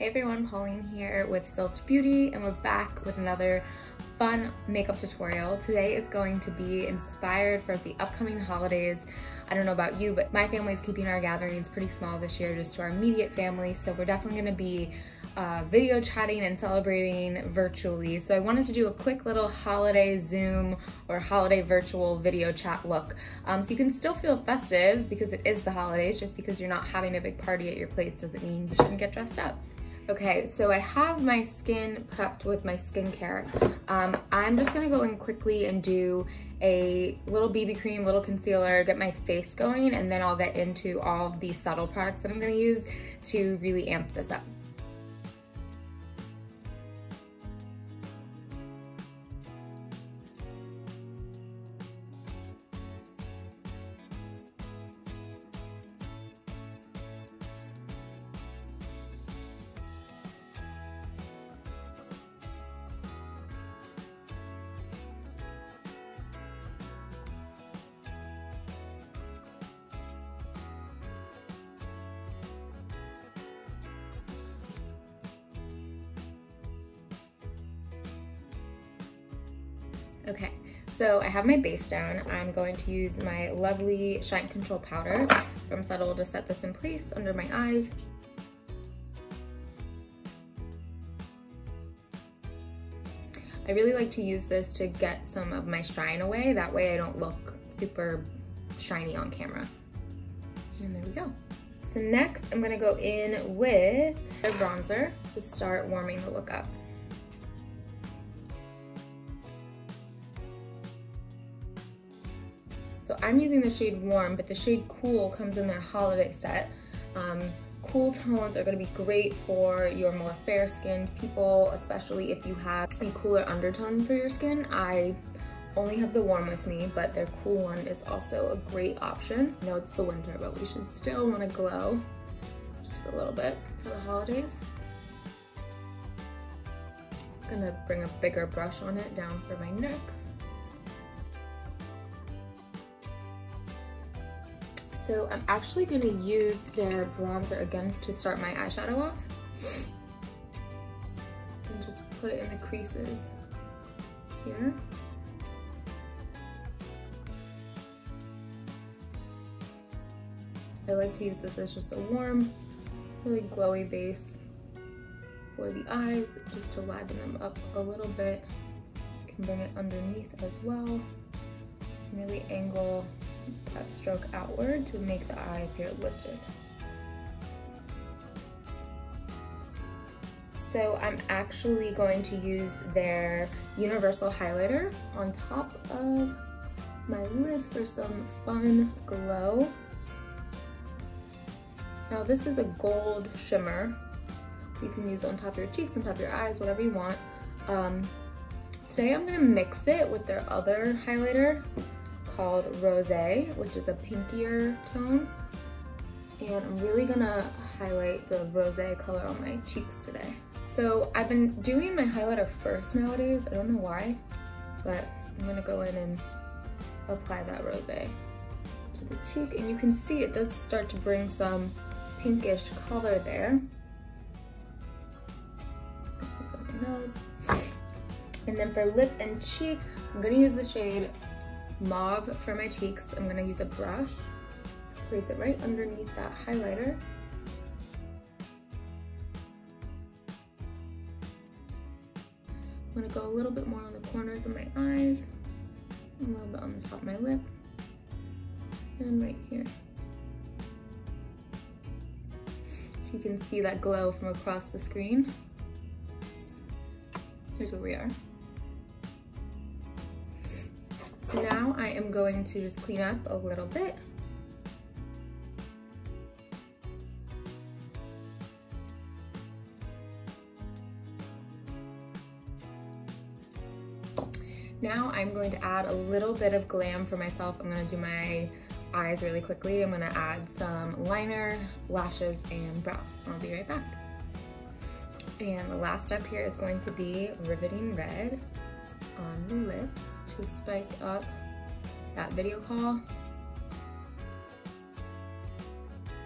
Hey everyone, Pauline here with Subtl Beauty, and we're back with another fun makeup tutorial. Today it's going to be inspired for the upcoming holidays. I don't know about you, but my family's keeping our gatherings pretty small this year, just to our immediate family, so we're definitely gonna be video chatting and celebrating virtually. So I wanted to do a quick little holiday Zoom or holiday virtual video chat look. So you can still feel festive because it is the holidays. Just because you're not having a big party at your place doesn't mean you shouldn't get dressed up. Okay, so I have my skin prepped with my skincare. I'm just gonna go in quickly and do a little BB cream, little concealer, get my face going, and then I'll get into all of these subtle products that I'm gonna use to really amp this up. Okay, so I have my base down. I'm going to use my lovely Shine Control powder from Subtl to set this in place under my eyes. I really like to use this to get some of my shine away. That way I don't look super shiny on camera. And there we go. So next I'm gonna go in with a bronzer to start warming the look up. So I'm using the shade Warm, but the shade Cool comes in their holiday set. Cool tones are gonna be great for your more fair-skinned people, especially if you have a cooler undertone for your skin. I only have the Warm with me, but their Cool one is also a great option. I know it's the winter, but we should still wanna glow just a little bit for the holidays. I'm gonna bring a bigger brush on it down for my neck. So I'm actually gonna use their bronzer again to start my eyeshadow off. And just put it in the creases here. I like to use this as just a warm, really glowy base for the eyes, just to liven them up a little bit. You can bring it underneath as well. Really angle that stroke outward to make the eye appear lifted. So I'm actually going to use their universal highlighter on top of my lids for some fun glow. Now this is a gold shimmer. You can use it on top of your cheeks, on top of your eyes, whatever you want. Today I'm gonna mix it with their other highlighter called Rosé, which is a pinkier tone. And I'm really gonna highlight the rosé color on my cheeks today. So I've been doing my highlighter first nowadays. I don't know why, but I'm gonna go in and apply that rosé to the cheek. And you can see it does start to bring some pinkish color there. On my nose. And then for lip and cheek, I'm gonna use the shade Mauve for my cheeks. I'm gonna use a brush, place it right underneath that highlighter. I'm gonna go a little bit more on the corners of my eyes, a little bit on the top of my lip, and right here. So you can see that glow from across the screen. Here's where we are. So now I am going to just clean up a little bit. Now I'm going to add a little bit of glam for myself. I'm gonna do my eyes really quickly. I'm gonna add some liner, lashes, and brows. I'll be right back. And the last step here is going to be Riveting Red on the lips to spice up that video call.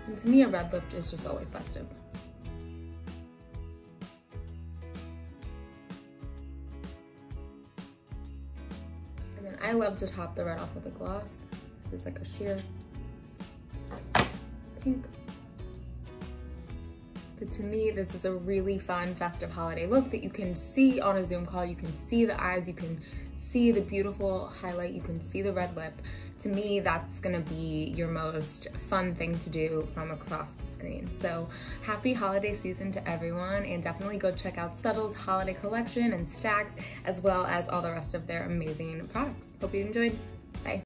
And to me, a red lip is just always festive. I love to top the red off with a gloss. This is like a sheer pink. But to me, this is a really fun festive holiday look that you can see on a Zoom call. You can see the eyes, you can see the beautiful highlight, you can see the red lip. To me, that's gonna be your most fun thing to do from across the screen. So happy holiday season to everyone, and definitely go check out Subtl's holiday collection and stacks, as well as all the rest of their amazing products. Hope you enjoyed.